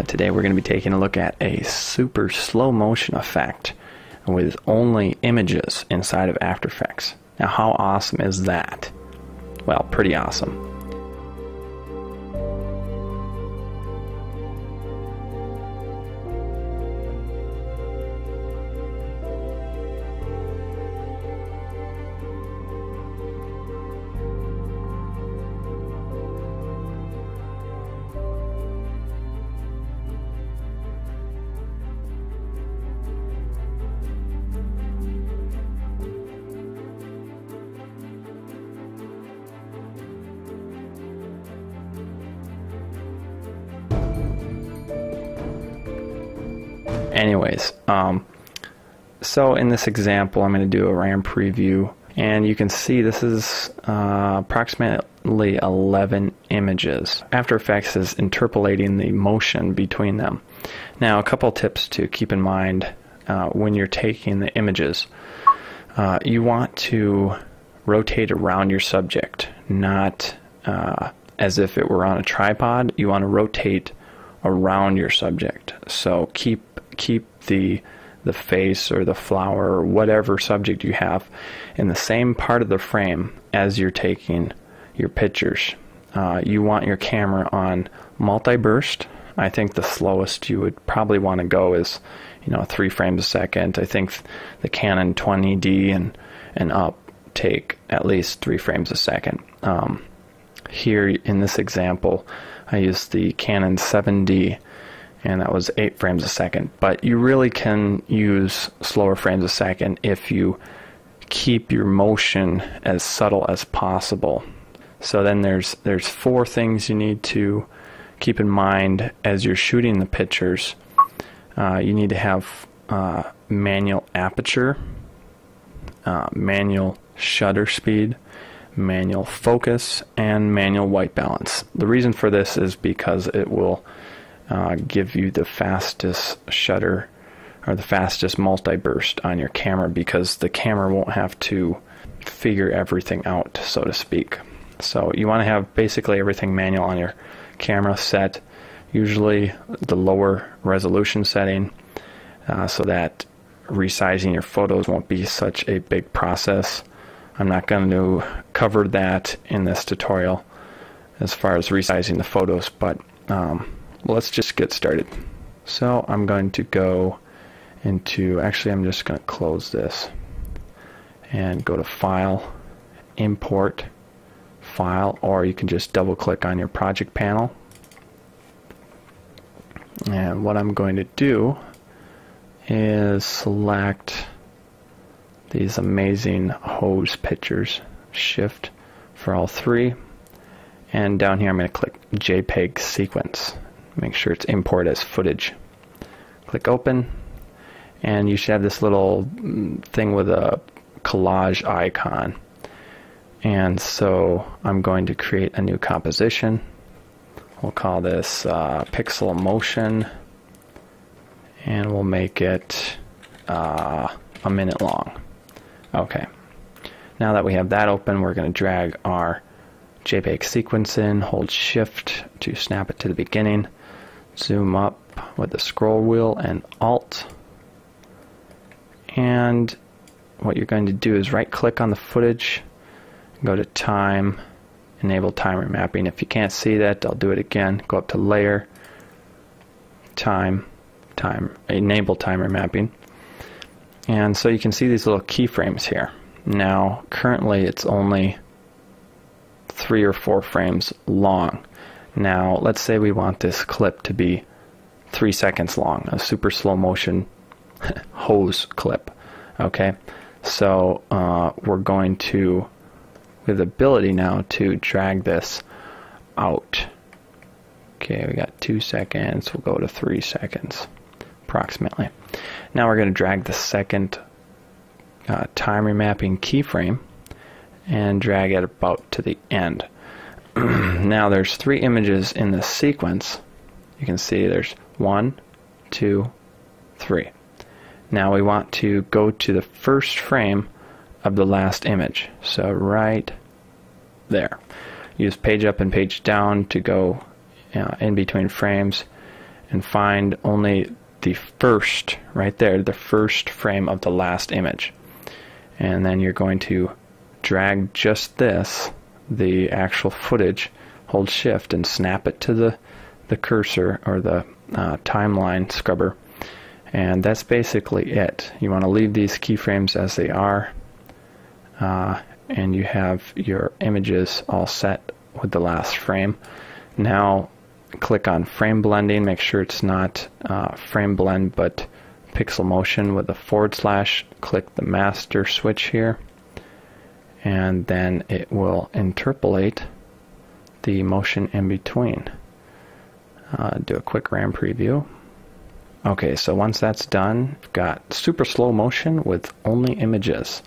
Today we're going to be taking a look at a super slow motion effect with only images inside of After Effects. Now, how awesome is that? Well, pretty awesome. Anyways, so in this example, I'm going to do a RAM preview, and you can see this is approximately 11 images. After Effects is interpolating the motion between them. Now, a couple tips to keep in mind when you're taking the images. You want to rotate around your subject, not as if it were on a tripod. You want to rotate around your subject. So keep the face or the flower or whatever subject you have in the same part of the frame as you're taking your pictures. You want your camera on multi-burst. I think the slowest you would probably want to go is 3 frames a second. I think the Canon 20D and up take at least 3 frames a second. Here in this example, I used the Canon 7D, and that was 8 frames a second. But you really can use slower frames a second if you keep your motion as subtle as possible. So then there's 4 things you need to keep in mind as you're shooting the pictures. You need to have manual aperture, manual shutter speed, manual focus, and manual white balance. The reason for this is because it will give you the fastest shutter or the fastest multi-burst on your camera, because the camera won't have to figure everything out, so to speak. So you want to have basically everything manual on your camera set, usually the lower resolution setting, so that resizing your photos won't be such a big process. I'm not going to cover that in this tutorial as far as resizing the photos, but let's just get started. So I'm going to go into, actually I'm just going to close this and go to File, Import, File, or you can just double click on your project panel. And what I'm going to do is select these amazing hose pictures, Shift for all 3, and down here I'm going to click JPEG sequence. Make sure it's import as footage. Click open, and you should have this little thing with a collage icon. And so I'm going to create a new composition. We'll call this Pixel Motion, and we'll make it a minute long. Okay. Now that we have that open, we're going to drag our JPEG sequence in, hold Shift to snap it to the beginning, zoom up with the scroll wheel and Alt, and what you're going to do is right click on the footage, go to Time, enable timer mapping. If you can't see that, I'll do it again. Go up to Layer, Time, enable timer mapping. And so you can see these little keyframes here. Now currently it's only 3 or 4 frames long. Now let's say we want this clip to be 3 seconds long, a super slow motion hose clip. Okay, so we're going to, with the ability now to drag this out. Okay, we got 2 seconds, we'll go to 3 seconds approximately. Now we're going to drag the second time remapping keyframe and drag it about to the end. Now there's 3 images in this sequence. You can see there's 1, 2, 3. Now we want to go to the first frame of the last image. So right there. Use page up and page down to go in between frames, and find only the first, right there, the first frame of the last image. And then you're going to drag just this, the actual footage, hold shift and snap it to the cursor or the timeline scrubber. And that's basically it. You want to leave these keyframes as they are, and you have your images all set with the last frame. Now click on frame blending, make sure it's not frame blend but pixel motion with a /, click the master switch here, and then it will interpolate the motion in between. Do a quick RAM preview. Okay, so once that's done, you've got super slow motion with only images.